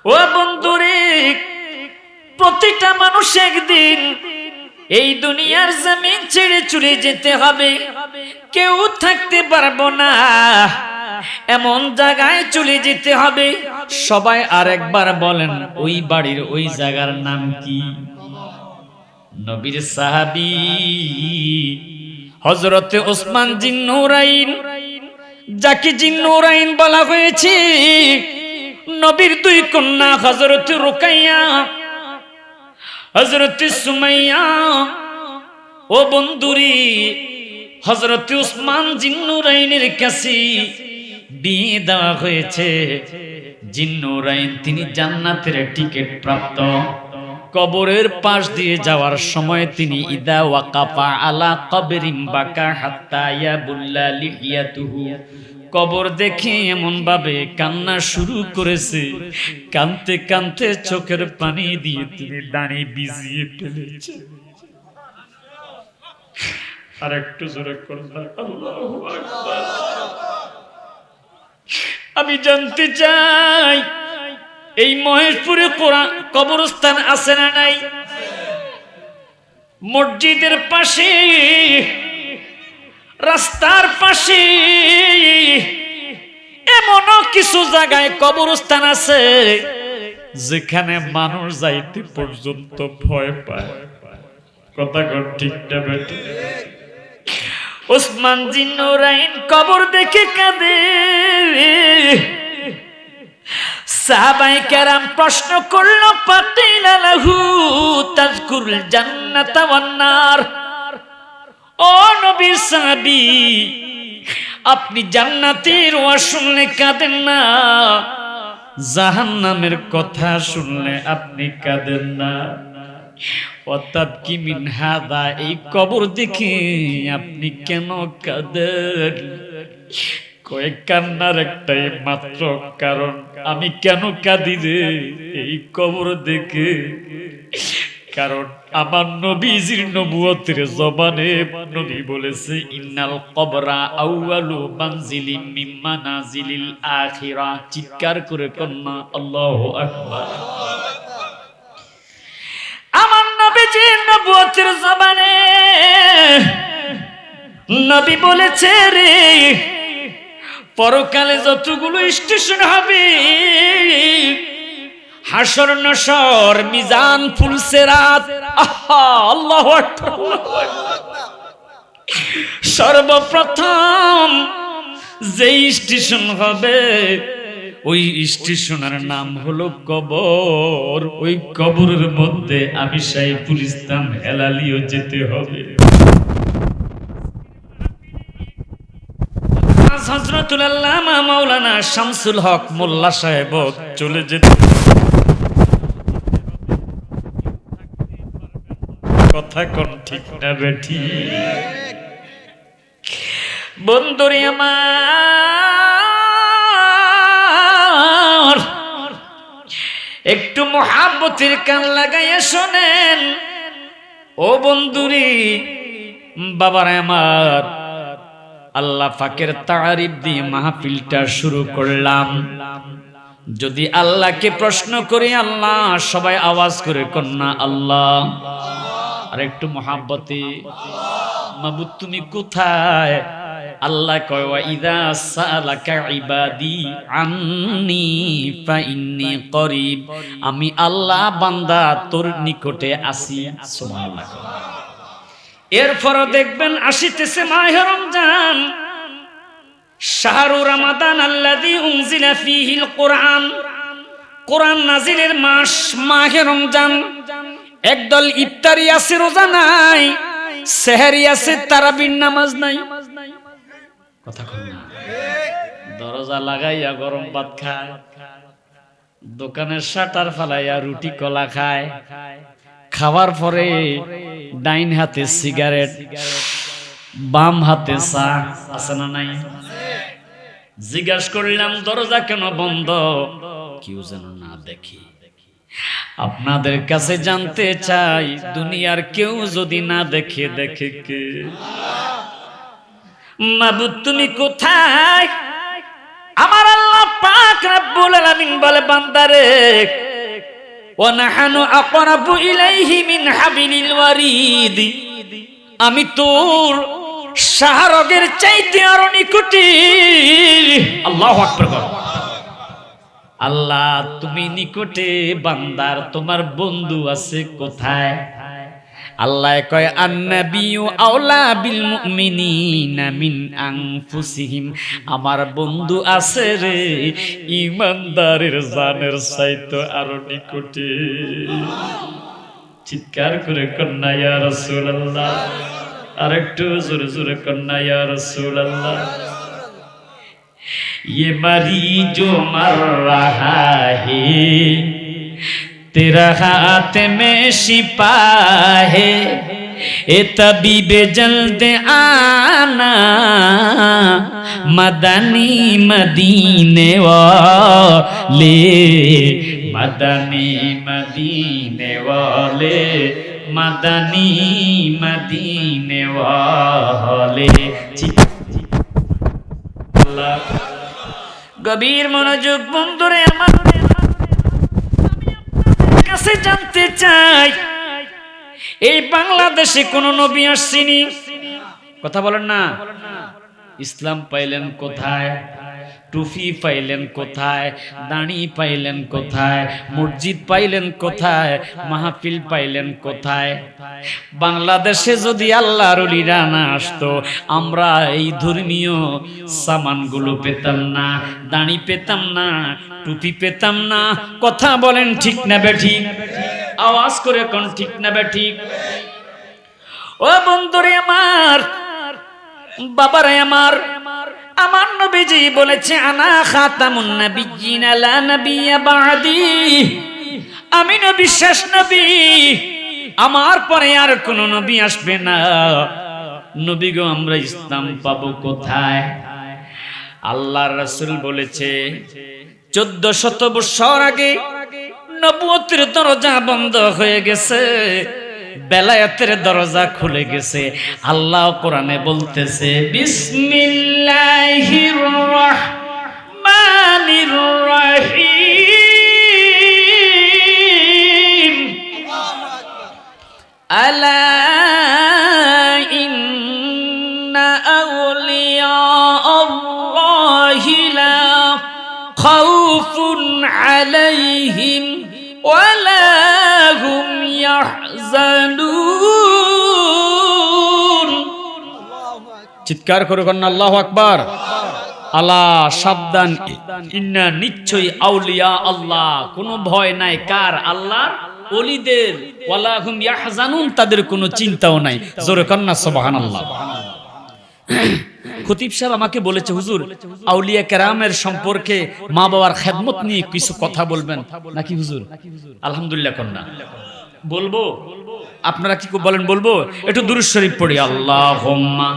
ও বন্ধুরে, প্রতিটা মানুষ একদিন এই দুনিয়ার জমিন ছেড়ে চলে যেতে হবে, কেউ থাকতে পারবো না, এমন জায়গায় চলে যেতে হবে। সবাই আরেকবার বলেন, ওই বাড়ির ওই জায়গার নাম কি? নবীর সাহাবী হযরতে ওসমান জিন্নুরাইন, যাকে জিন্নুরাইন বলা হয়েছে, নবীর দুই কন্যা হযরতে রুকাইয়া, হযরতে সুমাইয়া। ও বন্ধুরি, হযরতে ওসমান জিন্নুরাইনের কাছে বিয়ে দেওয়া হয়েছে। জিন্নুরাইন তিনি জান্নাতের টিকিট প্রাপ্ত। কবরের পাশ দিয়ে যাওয়ার সময় তিনি ইদা ওয়াকাফা আলা কবরিন বাকা হাত্তা ইয়াবুল্লা লিহিয়াতুহু, কবর দেখে এমন ভাবে কান্না শুরু করেছে, কানতে কানতে চোখের পানি দিয়ে তিনি দাঁড়িয়ে ভিজিয়ে ফেলেছে। আর একটু জোরে করুন আল্লাহু আকবার। আমি জানতে চাই, এই মহেশপুরে কবরস্থান আছে না নাই? মসজিদের পাশে, রাস্তার পাশে এমনও কিছু জায়গায় কবরস্থান আছে যেখানে মানুষ যাইতে পর্যন্ত ভয় পায়। কথা কর ঠিক না বেটি? ওসমান জিন্নুরাইন কবর দেখে কাঁদে। সাহাবায়ে কেরাম প্রশ্ন করল, ফাতিলা লাহু তাযকুরুল জান্নাতা ওয়ান নার। ও নবীর সাহাবী, আপনি জান্নাতের ওয়াজ শুনলে কাঁদেন না, জাহান্নামের কথা শুনলে আপনি কাঁদেন না। ওয়াতাবকি মিন হাদা, এই কবর দেখে আপনি কেন কাঁদেন? কয়েক কান্নার একটাই মাত্র কারণ, আমি কেন কাঁদি রে এই কবর দেখে? কারণ আমার নবীজির নবুয়তের জবানে নবী বলেছে, ইন্নাল কবরা আউয়ালু মানজিলিম মিন মানাজিলিল আখিরাহ। চিৎকার করে কন্যা আল্লাহু আকবার। আমার নবীজির নবুয়তের জবানে নবী বলেছে রে, পরকালে যতগুলো স্টেশন হবে, হাসর নসর মিজান ফুলসেরাত, আল্লাহু আকবার, সর্বপ্রথম যেই স্টেশন হবে ওই স্টেশনের নাম হলো কবর। ওই কবরের মধ্যে আমি সাইফুল ইসলাম হেলালিও যেতে হবে। হযরতুল আল্লামা মাওলানা শামসুল হক মোল্লা সাহেব চলে যেতে। কথা কোন ঠিক না বেঠি? বন্ধুরে আমার, একটু মুহাব্বতের কান লাগাইয়া শোনেন। ও বন্ধুরে, বাবারা আমার, আল্লাহ পাকের তারিফ দিয়ে মাহফিলটা শুরু করলাম। যদি আল্লাহকে প্রশ্ন করি, আল্লাহ, সবাই আওয়াজ করে কন্যা আল্লাহ। আর একটু মুহাব্বতে, মাবুদ তুমি কোথায়? আল্লাহ কয়, ওয়া ইযা সালাকা ইবাদি আন্নী ফাইন্নী করিব, আমি আল্লাহ বান্দা তোর নিকটে আছি। সুবহানাল্লাহ। এরপরও দেখবেন আসিতেছে মাহে রমজান, শাহরু রমাদান আল্লাযী উনজিলা ফীহিল কুরআন, কোরআন নাজিলের মাস মাহে রমজান। একদল ইফতারি আছে, রোজা নাই, সেহরি আছে, তারাবির নামাজ নাই। কথা কই না? দরজা লাগাইয়া গরম ভাত খায়, দোকানের শাটার ফালাইয়া রুটি কলা খায়, খাওয়ার পরে ডাইন হাতে সিগারেট, বাম হাতে চা। আছে না নাই? জিজ্ঞাস করলাম দরজা কেন বন্ধ? কেউ যেন না দেখে। আপনাদের কাছে জানতে চাই, দুনিয়ার কেউ যদি না দেখে, দেখে কে? মাবুদ তুমি কোথায়? আমার আল্লাহ পাক পাক রব্বুল আলামিন বলে বান্দারে ওয়া নাহানু আকরাবু ইলাইহি মিন হাবিলিল ওয়ারিদ, আমি তোর শাহরগের চাইতে আরো নিকটে। আল্লাহু আকবার। আল্লাহ তুমি নিকটে, বান্দার তোমার বন্ধু আছে কোথায়? আল্লাহ কয় আন্নাবিয়্যু আওলা বিল মুমিনিনা মিন আনফুসিহিম, আমার বন্ধু আছে রে ঈমানদারের জানের চাইতে আরো নিকটে। চিৎকার করে কন্যা ইয়া রাসূলুল্লাহ, আরেকটু জোরে জোরে কন্যা ইয়া রাসূলুল্লাহ। ये मरीज जो मर रहा है तेरा हाथ में शिफा है, ए तबीब जल्द आना मदनी मदीने वाले, मदनी मदीने वाले, मदनी मदीने वाले। গভীর মনোযোগ বন্ধুরে আমার কাছে জানতে চাই, এই বাংলাদেশে কোন নবী আসেনি? কথা বলেন না। ইসলাম পাইলেন কোথায়? টুপি পাইলেন কোথায়? দাড়ি পাইলেন কোথায়? মসজিদ পাইলেন কোথায়? মাহফিল পাইলেন কোথায়? বাংলাদেশে যদি আল্লাহর ওলিরা না আসতো, আমরা এই ধর্মীয় সামানগুলো পেতাম না, দাড়ি পেতাম না, টুপি পেতাম না। কথা বলেন ঠিক না বেঠিক? আওয়াজ করে কোন ঠিক না বেঠিক? ও বন্ধুরে আমার, বাবারে আমার, আমার নবীজি বলেছে আনা খাতামুন নাবিয়্যিন লা নাবিয়্যা বা'দি, আমি নবী শেষ নবী, আমার পরে আর কোন নবী আসবে না। নবী গো, আমরা ইসলাম পাবো কোথায়? আল্লাহর রাসূল বলেছে 1400 বছর আগে নবুয়তের দরজা বন্ধ হয়ে গেছে, বেলায়েতের দরজা খুলে গেছে। আল্লাহ কোরআনে বলতেছে বিসমিল্লাহির রহমানির রহিম, আলা ইন্না আউলিয়া আল্লাহি লা খাউফুন আলাইহিম ওয়ালা হুম ইয়াহজানুন। চিৎকার করে কন্যা আল্লাহু আকবার। আলা, সাবধান, ইন্না, নিশ্চয়ই, আউলিয়া আল্লাহ, কোনো ভয় নাই কার? আল্লাহর ওলিদের। ওয়ালা হুম ইয়াহজানুন, তাদের কোনো চিন্তাও নাই। জোরে কন্যা সুবহানাল্লাহ। খতিব সাহেব আমাকে বলেছে হুজুর, আউলিয়া কেরামের সম্পর্কে মা বাবার খেদমত নিয়ে কিছু কথা বলবেন নাকি হুজুর? আলহামদুলিল্লাহ কন্যা বলবো। আপনারা কি বলেন? বলবো। একটু দুরূদ শরীফ পড়ি। আল্লাহুম্মা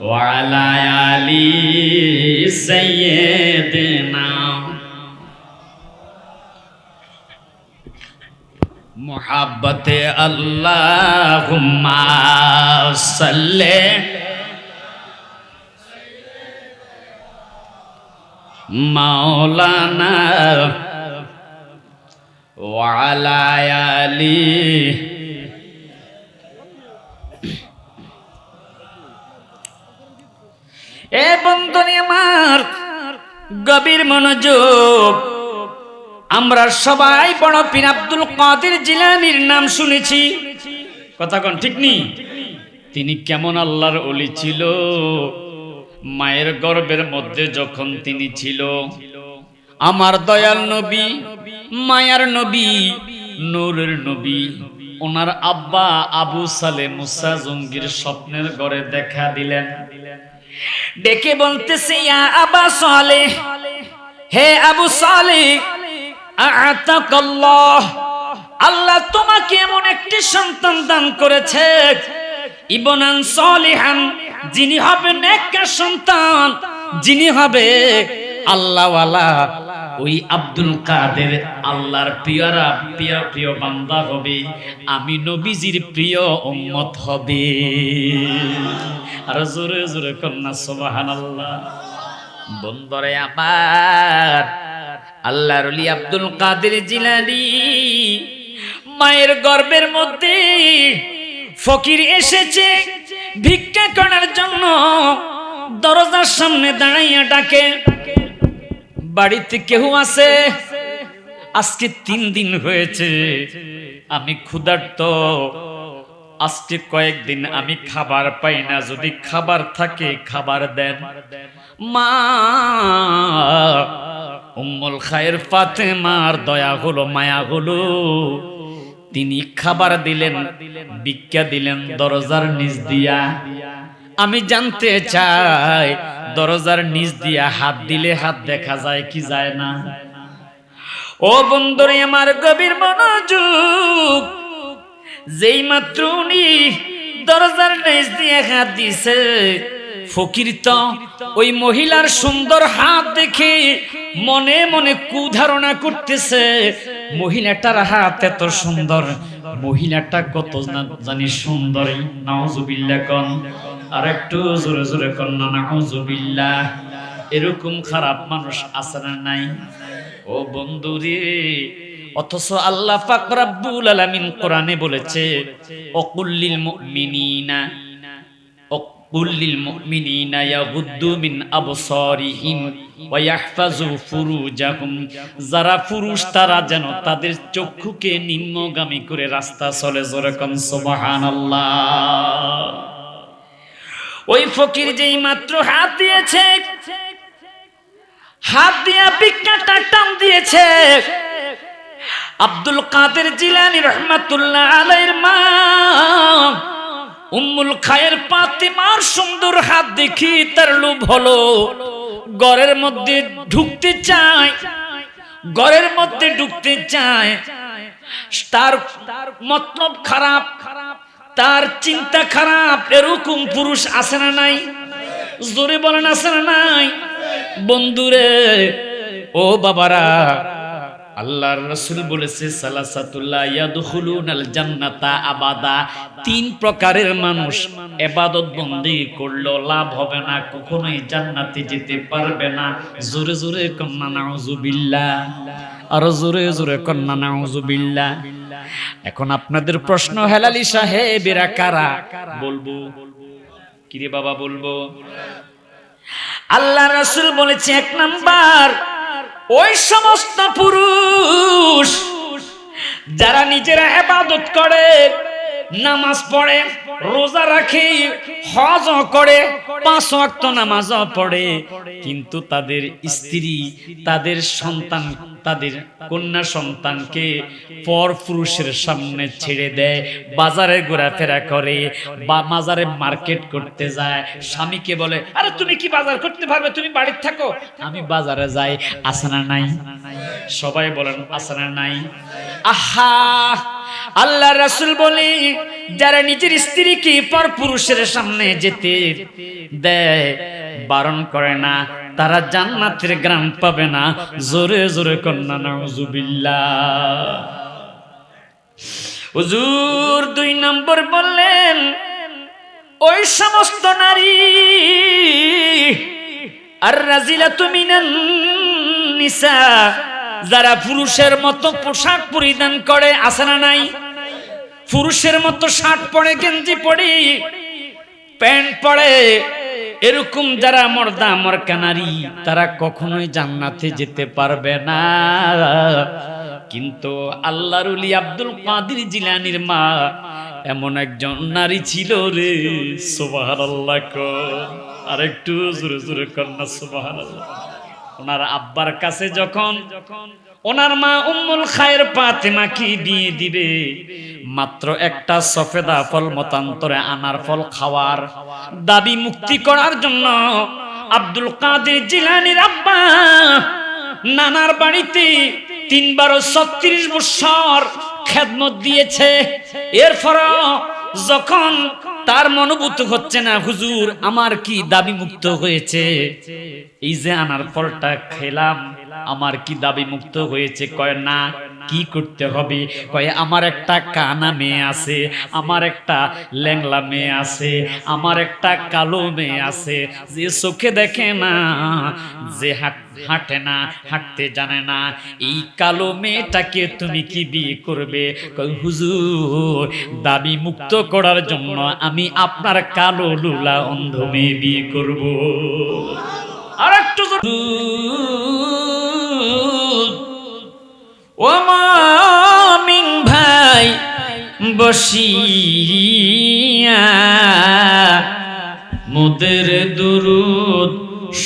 ওয়া আলা আলি সাইয়্যিদিনা মুহাব্বতে আল্লাহুম্মা সাল্লি মাওলানা ওয়া আলা আলি। এ বন্ধুনি আমার, গভীর মনোযোগ। আমরা সবাই বড় পীর আব্দুল কাদের জিলানীর নাম শুনেছি। কথা কোন ঠিক নি? তিনি কেমন আল্লাহর ওলি ছিল। মায়ের গর্ভের মধ্যে যখন তিনি ছিল, আমার দয়াল নবী, মায়ার নবী, নূরের নবী, ওনার আব্বা আবু সালে মুসা জঙ্গির স্বপ্নের ঘরে দেখা দিলেন। ডেকে বলতেছে, ইয়া আবা সালেহ, হে আবু সালেহ, আ'তাকাল্লাহ, আল্লাহ তোমাকে এমন একটি সন্তান দান করেছে, ইবনান সালিহান, যিনি হবে নেককার সন্তান, যিনি হবে আল্লাহওয়ালা ওই আব্দুল কাদের আল্লাহর প্রিয়রা প্রিয় প্রিয় বান্দা হবে, আমি নবীজির প্রিয় উম্মত হবে। আর জোরে জোরে কন্যা সুবহানাল্লাহ। বন্ধুরে আমার, আল্লাহর ওলি আব্দুল কাদের জিলানী মায়ের গর্ভের মধ্যে ফকির এসেছে ভিক্ষা করার জন্য, দরজার সামনে দাঁড়াইয়া ডাকে, বাড়িতে কেউ আছে? আজকে 3 দিন হয়েছে আমি ক্ষুধার্ত, আজকে কয়েকদিন আমি খাবার পাই না, যদি খাবার থাকে খাবার দেন। মা উম্মুল খায়ের ফাতেমার দয়া হলো, মায়া হলো, তিনি খাবার দিলেন, ভিক্ষা দিলেন দরজার নিচ দিয়া। আমি জানতে চাই, দরজার নিচ দিয়া হাত দিলে হাত দেখা যায় কি যায় না? ও বন্ধুরে আমার, গভীর মনোযোগ। যেই মাত্র উনি দরজার নিচ দিয়ে হাত দিছে, ফকির তো ওই মহিলার সুন্দর হাত দেখে মনে মনে কুধারণা করতেছে, মহিলাটার হাত এত সুন্দর, মহিলাটা কত জানি সুন্দরী। নাউজুবিল্লাহ কোন, আর একটু জোরে জোরে কোন না নাউজুবিল্লাহ। এরকম খারাপ মানুষ আছে না নাই? ও বন্ধুরে, অথচ আল্লাহ পাক রব্বুল আলামিন কোরআনে বলেছে, ওকুল্লিল মুমিনিনা কুল্লিল মুমিনিনা ইয়াগুদ্দু মিন আবসারিহিম ওয়া ইয়াহফাজু ফুরুজাহুম। যারা পুরুষ তারা যেন তাদের চক্ষুকে নিম্নগামী করে রাস্তা চলে। জোরে কোন সুবহানাল্লাহ। ওই ফকির যেই মাত্র হাত দিয়েছে, হাত দিয়া ভিক্ষাটা টান দিয়েছে, আব্দুল কাদের জিলানী রাহমাতুল্লাহ আলাইহির মা উম্মুল খায়ের ফাতেমার সুন্দর হাত দেখি তার লোভ হলো, ঘরের মধ্যে ঢুকতে চায়, ঘরের মধ্যে ঢুকতে চায়। তার মতলব খারাপ, তার চিন্তা খারাপ। এরকম পুরুষ আছে না নাই? জোরে বলেন আছে না নাই? বন্ধুরে, ও বাবারা, আল্লাহর রাসূল বলেছে, সালাসাতুল্লাহ ইয়াদখুলুনাল জান্নাতা আবাদা। 3 প্রকারের মানুষ ইবাদত বندگی করলেও লাভ হবে না, কখনোই জান্নাতে যেতে পারবে না। জোরে জোরে কন্না নাউজুবিল্লাহ, আর জোরে জোরে কন্না নাউজুবিল্লাহ। এখন আপনাদের প্রশ্ন, হেলালি সাহেবেরা কারা? বলবো কিরে বাবা, বলবো। আল্লাহর রাসূল বলেছে, 1 নাম্বার ওই সমস্ত পুরুষ যারা নিজেরা ইবাদত করে, নামাজ পড়ে, রোজা রাখে, হজ করে, 5 ওয়াক্ত নামাজও পড়ে, কিন্তু তাদের স্ত্রী, তাদের সন্তান, তাদের কন্যা সন্তানকে পর পুরুষের সামনে ছেড়ে দেয়, বাজারে ঘোরাফেরা করে বা বাজারে মার্কেট করতে যায়। স্বামীকে বলে, আরে তুমি কি বাজার করতে পারবে, তুমি বাড়িতে থাকো, আমি বাজারে যাই। আছে না নাই? সবাই বলেন আছে না নাই? আহা, আল্লাহ রাসূল বলে, যারা নিজের স্ত্রীকে পর পুরুষের সামনে যেতে দেয়, বারণ করে না, তারা জান্নাতের গ্রাম পাবে না। জোরে জোরে কন্না নাউজুবিল্লাহ। হুজুর 2 নম্বর বললেন, ওই সমস্ত নারী আর রাজিলাতু মিনান নিসা, যারা পুরুষের মতো পোশাক পরিধান করে। আছে না নাই? পুরুষের মতো শার্ট পরে, গেঞ্জি পরে, প্যান্ট পরে, এরকম যারা মর্দা মরকা নারী, তারা কখনোই জান্নাতে যেতে পারবে না। কিন্তু আল্লাহর ওলি আব্দুল কাদের জিলানীর মা এমন একজন নারী ছিল রে। সুবহানাল্লাহ। আর একটু জোরে জোরে কন্না সুবহানাল্লাহ। ওনার আব্বার কাছে যখন ওনার মা উম্মুল খায়ের ফাতেমা কি বিয়ে দিবে, মাত্র একটা সফেদা ফল মতান্তরে আনার ফল খাওয়ার দাবি মুক্তি করার জন্য আব্দুল কাদের জিলানীর আব্বা নানার বাড়িতে 3-36 বছর খেদমত দিয়েছে। এরপর যখন তার মনোভূত হচ্ছে না, হুজুর আমার কি দাবি মুক্ত হয়েছে, এই যে আনার ফলটা খেলাম, আমার কি দাবি মুক্ত হয়েছে? কয় না। কি করতে হবে? কয় আমার একটা কানা মেয়ে আছে, আমার একটা ল্যাংলা মেয়ে আছে, আমার একটা কালো মেয়ে আছে, যে চোখে দেখে না, যে হাঁটে না, হাঁটতে জানে না, এই কালো মেয়েটাকে তুমি কি বিয়ে করবে? কয় হুজুর, দাবি মুক্ত করার জন্য আমি আপনার কালো লুলা অন্ধ মেয়ে বিয়ে করব। আর একটু ও মামিন ভাই বসিয়া মুদের দুরুদ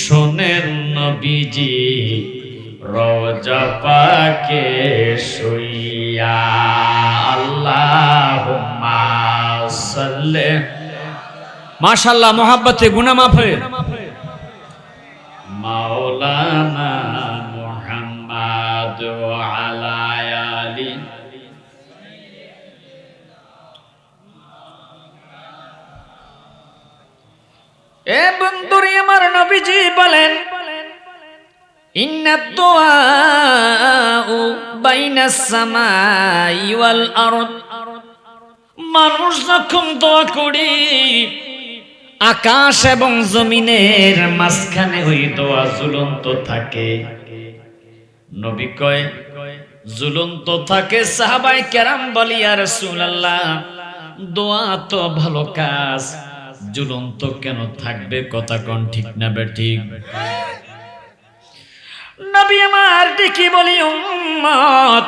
শোনেন নবীজি রওজা পাকে শুইয়া। আল্লাহুম্মা সাল্লি। মাশাআল্লাহ, মোহাব্বতে গুনাহ মাফ হয়। মাওলানা মুহাম্মদ ওয়া আলা আলি। এ বন্ধুরে আমার, নবীজি বলেন ইন্নাদ দুআউ বাইনাস সামাই ওয়াল আরদ। মানুষ যখন দোয়া করে আকাশ এবং জমিনের মাঝখানে ওই দোয়া ঝুলন্ত থাকে। নবী কয় ঝুলন্ত থাকে। সাহাবায়ে কেরাম বলি ইয়া রাসূলুল্লাহ, দোয়া তো ভালো কাজ, ঝুলন্ত কেন থাকবে? কথা কোন ঠিক না বেঠিক? নবী আমার দেখি বলি উম্মত,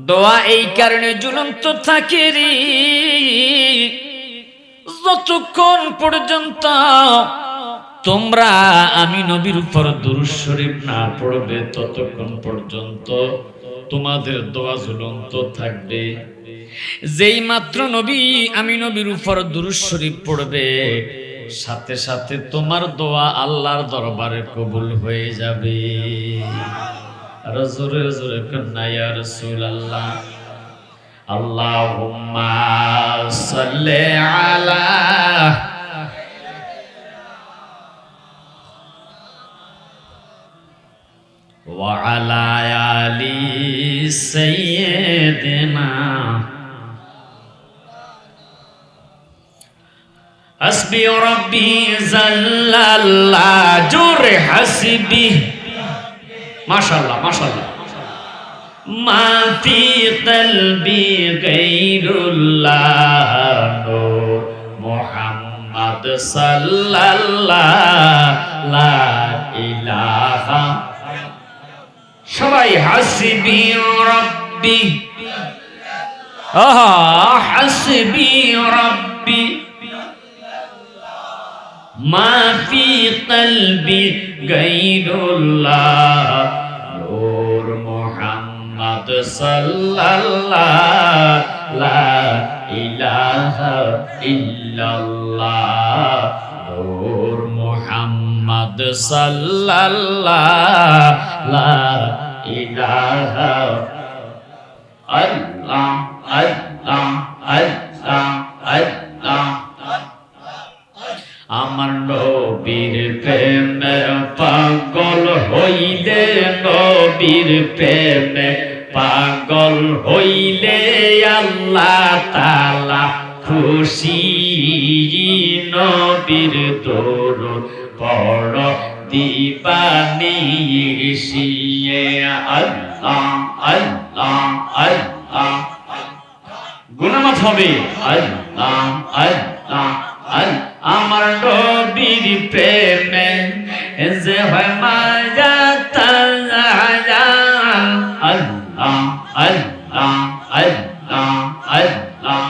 দোয়া এই কারণে ঝুলন্ত থাকে রে, যতক্ষণ পর্যন্ত তোমরা আমি নবীর উপর দুরূদ শরীফ না পড়বে ততক্ষণ পর্যন্ত তোমাদের দোয়া ঝুলন্ত থাকবে। যেই মাত্র নবী আমি নবীর উপর দুরূদ শরীফ পড়বে, সাথে সাথে তোমার দোয়া আল্লাহর দরবারে কবুল হয়ে যাবে। আর জোরে জোরে কন্না ইয়া রাসূলুল্লাহ। আল্লাহুম্মা সাল্লি আলা ওয়া আলা আলি সাইয়্যিদিনা হাসবি রাব্বি জাল্লাল্লাহ। জোরে হাসবি। মাশাআল্লাহ মাশাআল্লাহ। মা ফি কলবি গায়রুল্লাহ নূর মুহাম্মদ সাল্লাল্লাহ লা ইলাহা। সবাই হাসবি রাব্বি, হাসবি রাব্বি মা ফি কলবি গায়রুল্লাহ নূর মুহাম্মদ সাল্লাল্লাহ লা ইলাহা ইল্লাল্লাহ নূর মুহাম্মদ সাল্লাল্লাহ লা ইলাহা। আল্লাহ আল্লাহ আল্লাহ আল্লাহ। আমার নবীর প্রেমে পাগল হইলে, নবীর প্রেমে পাগল হইলে আল্লাহ তাআলা খুশি। নবীর দরুদ পড় দিবানিশি। আল্লাহ আল্লাহ আল্লাহ। গুনাহ মাফ হবে। আল্লাহ আল্লাহ আল্লাহ। আমার নবীর প্রেমে যে হয় মাজা তাজা। আল্লাহ আল্লাহ আল্লাহ আল্লাহ।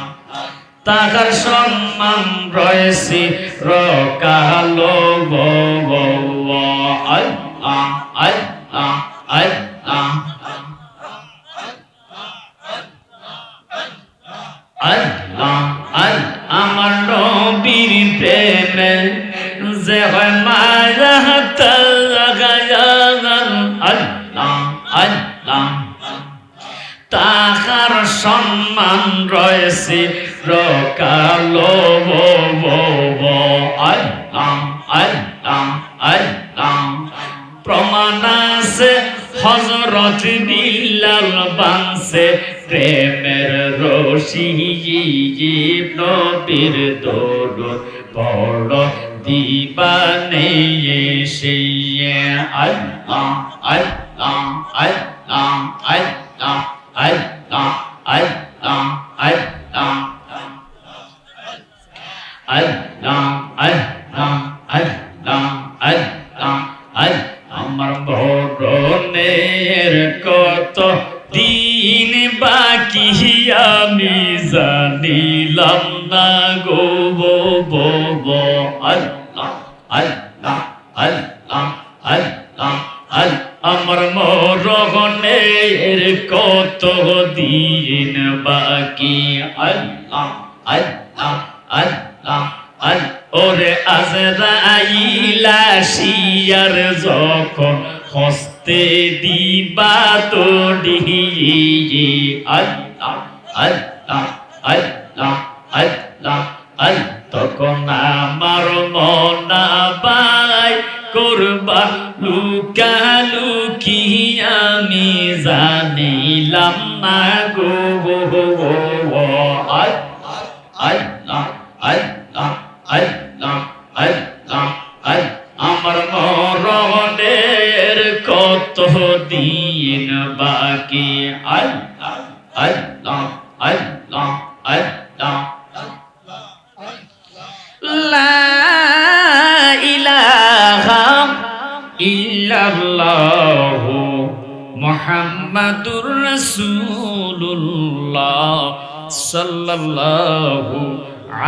তাহার সম্মান রয়েছে রকালো আল্লাহ আল্লাহ আল্লাহ আল্লাহ আল্লাহ। আমার নবীর প্রেমে যে হয় মায়া আল্লাহ আল্লাহ। তাহার সম্মান রয়েছে রকালো আল্লাহ আল্লাহ আল্লাহ। প্রমাণ আছে হযরত বিল্লাল বানছে প্রেমের রশি নবীর দরুদ পড় দিবানে এসে আল্লাহ আল্লাহ আল্লাহ আল্লাহ আল্লাহ আল্লাহ আল্লাহ আল্লাহ আল্লাহ আল্লাহ আল্লাহ আল্লাহ আমার মরণের কত দিন বাকি আমি জানিলাম না গো বো আল্লাহ আল্লাহ আল্লাহ আল্লাহ আল্লাহ আমার মরণের কত দিন বাকি আল্লাহ আল্লাহ আল্লাহ ওরে আজরাইল আসিয়ার যখন হস্তে দিবা তোড়ি আল্লাহ আল্লাহ আল্লাহ আল্লাহ আল্লাহ তখন আমার মনা বাই করবা লুকালুকি আমি জানিলাম না গো আল্লাহ আল্লাহ আল্লাহ আল্লাহ আল্লাহ আমার মরণের কত দিন বাকি আল্লাহ আল্লাহ আল্লাহ আল্লাহ লা ইলাহা ইল্লাল্লাহু মুহাম্মাদুর রাসূলুল্লাহ সাল্লাল্লাহু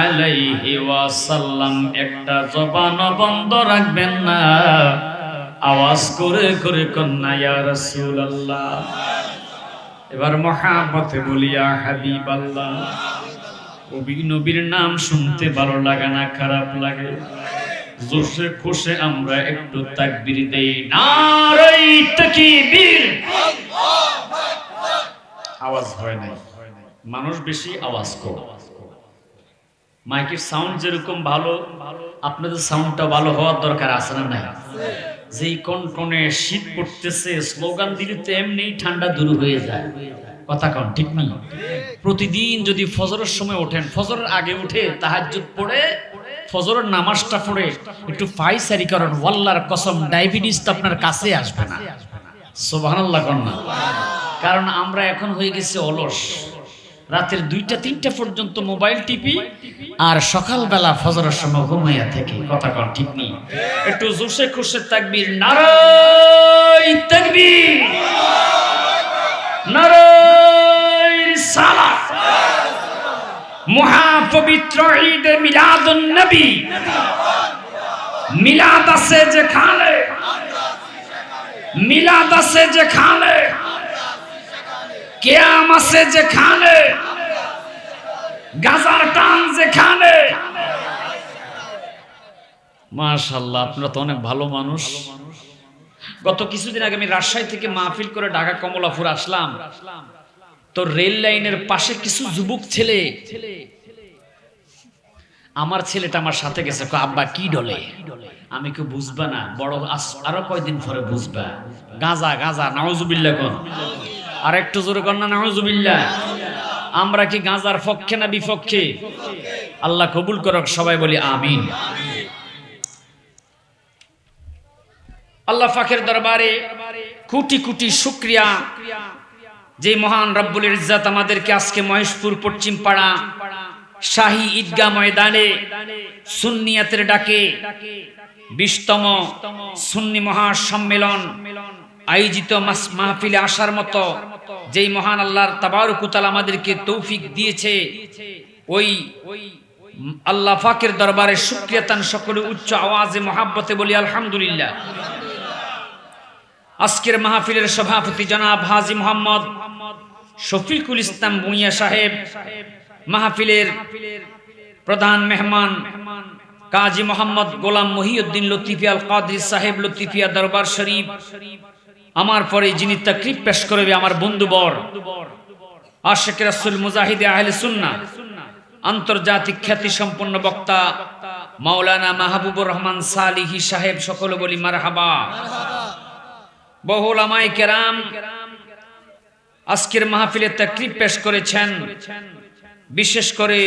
আলাইহি ওয়াসাল্লাম। একটা জবান বন্ধ রাখবেন না, আওয়াজ করে করে কন্যা ইয়া রাসূলুল্লাহ। এবার মহাব্বতে বলিয়া হাবিবাল্লাহ। কবি নবীর নাম শুনতে ভালো লাগে না খারাপ লাগে? জোশে খুশে আমরা একটু তাকবীর দেই, নারে তাকবীর। আওয়াজ হয় নাই, মানুষ বেশি আওয়াজ কম। মাইকের সাউন্ড যেরকম ভালো, আপনাদের সাউন্ডটা ভালো হওয়ার দরকার আছে না নাই? যেই কনকনে শীত পড়তেছে, স্লোগান দিলে তো এমনি ঠান্ডা দূর হয়ে যায়। কথা কন ঠিক নেই? প্রতিদিন যদি ফজরের সময় ওঠেন, ফজরের আগে উঠে তাহাজ্জুদ পড়ে ফজরের নামাজটা পড়ে একটু ফাইসারি করেন, ওয়াল্লাহর কসম ডায়াবেটিস তো আপনার কাছে আসবে না। সুবহানাল্লাহ কন না? কারণ আমরা এখন হয়ে গেছে অলস, রাতের 2টা-3টা পর্যন্ত মোবাইল টিপি আর সকালবেলা ফজরের সময় ঘুমাইয়া থেকে। কথা কন ঠিক নেই? একটু জোশে খুশে তাকবীর, নারে তাকবীর, নারে রিসালাত। মহাপবিত্র ঈদে মিলাদুন নবী, মিলাদ আছে যেখানে, মিলাদ আছে যেখানে, কিয়াম আছে যেখানে, গাজার টান যেখানে। মাশাআল্লাহ, আপনারা তো অনেক ভালো মানুষ। গত কিছুদিন আগে আমি রাজশাহী থেকে মাহফিল করে ঢাকা কমলাপুর আসলাম। তো রেল লাইনের পাশে কিছু যুবক ছেলে, আমার ছেলেটা আমার সাথে গেছে, আব্বা কি ডলে? আমি কি বুঝবা না? বড় আরো কয়দিন পরে বুঝবা। গাজা গাজা, নাউজুবিল্লাহ কোন? আর একটু জোরে কর না, নাউজুবিল্লাহ। আমরা কি গাজার পক্ষে না বিপক্ষে? আল্লাহ কবুল করুক, সবাই বলি আমিন। আল্লাহ পাকের দরবারে কোটি কোটি শুকরিয়া, যে মহান রব্বুল ইজ্জত আমাদেরকে আজকে মহেশপুর পশ্চিম পাড়া শাহী ঈদগাহ ময়দানে সুন্নিয়াতের ডাকে 20তম সুন্নি মহাসম্মেলন আয়োজিত মাহফিলে আসার মতো যেই মহান আল্লাহর তাবারক ওয়া তাআলা আমাদেরকে তৌফিক দিয়েছে, ওই আল্লাহ পাকের দরবারে শুকরিয়া তান সকলে উচ্চ আওয়াজে মহাব্বতে বলি আলহামদুলিল্লাহ। আজকের মাহফিলের সভাপতি জনাব হাজী মোহাম্মদ শফিকুল ইসলাম ভূঁইয়া সাহেব, মাহফিলের প্রধান মেহমান কাজী মোহাম্মদ গোলাম মহিউদ্দিন লতিফিয়া আল কাদরি সাহেব লতিফিয়া দরবার শরীফ, আমার পরে যিনি তাকরির পেশ করবে আমার বন্ধুবর আশিক রাসূল মুজাহিদে আহলে সুন্নাহ আন্তর্জাতিক খ্যাতি সম্পন্ন বক্তা মাওলানা মাহবুবুর রহমান সালিহি সাহেব, সকলে বলি মারহাবা। বহু উলামায়ে কেরাম আজকের মাহফিলে তাকরীর পেশ করেছেন। বিশেষ করে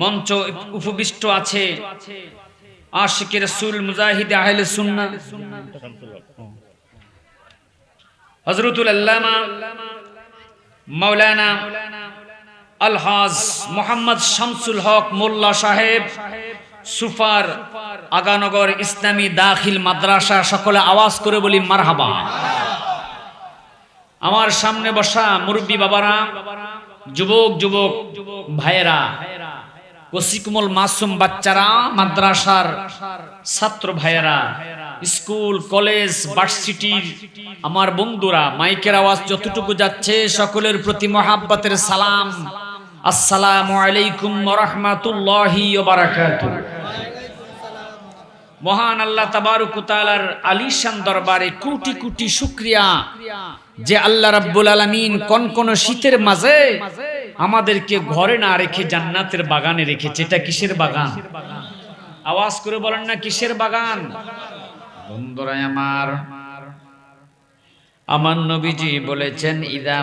মঞ্চ উপবিষ্ট আছে আশিকে রাসূল মুজাহিদে আহলে সুন্নাহ হযরতুল আল্লামা মাওলানা আলহাজ মোহাম্মদ শামসুল হক মোল্লা সাহেব সুফার আগানগর ইসলামী দাখিল মাদ্রাসা। সকলে আওয়াজ করে বলি মারহাবা। আমার সামনে বসা মুরব্বী বাবারা, যুবক যুবক ভাইয়েরা, কসিকুমল মাসুম বাচ্চারা, মাদ্রাসার ছাত্র ভাইয়েরা, স্কুল কলেজ ভার্সিটির আমার বন্ধুরা, মাইকের আওয়াজ যতটুকু যাচ্ছে সকলের প্রতি মহাব্বতের সালাম। আসসালামু আলাইকুম ওয়া রাহমাতুল্লাহি ওয়া বারাকাতুহু। মহান আল্লাহ তাবারক ওয়া তাআলার আলিশান দরবারে কোটি কোটি শুকরিয়া যে আল্লাহ রাব্বুল আলামিন কোন শীতের মাঝে আমাদেরকে ঘরে না রেখে জান্নাতের বাগানে রেখেছে। এটা কিসের বাগান? আওয়াজ করে বলেন না কিসের বাগান? বন্ধুরা আমার নবীজি বলেছেন ইদা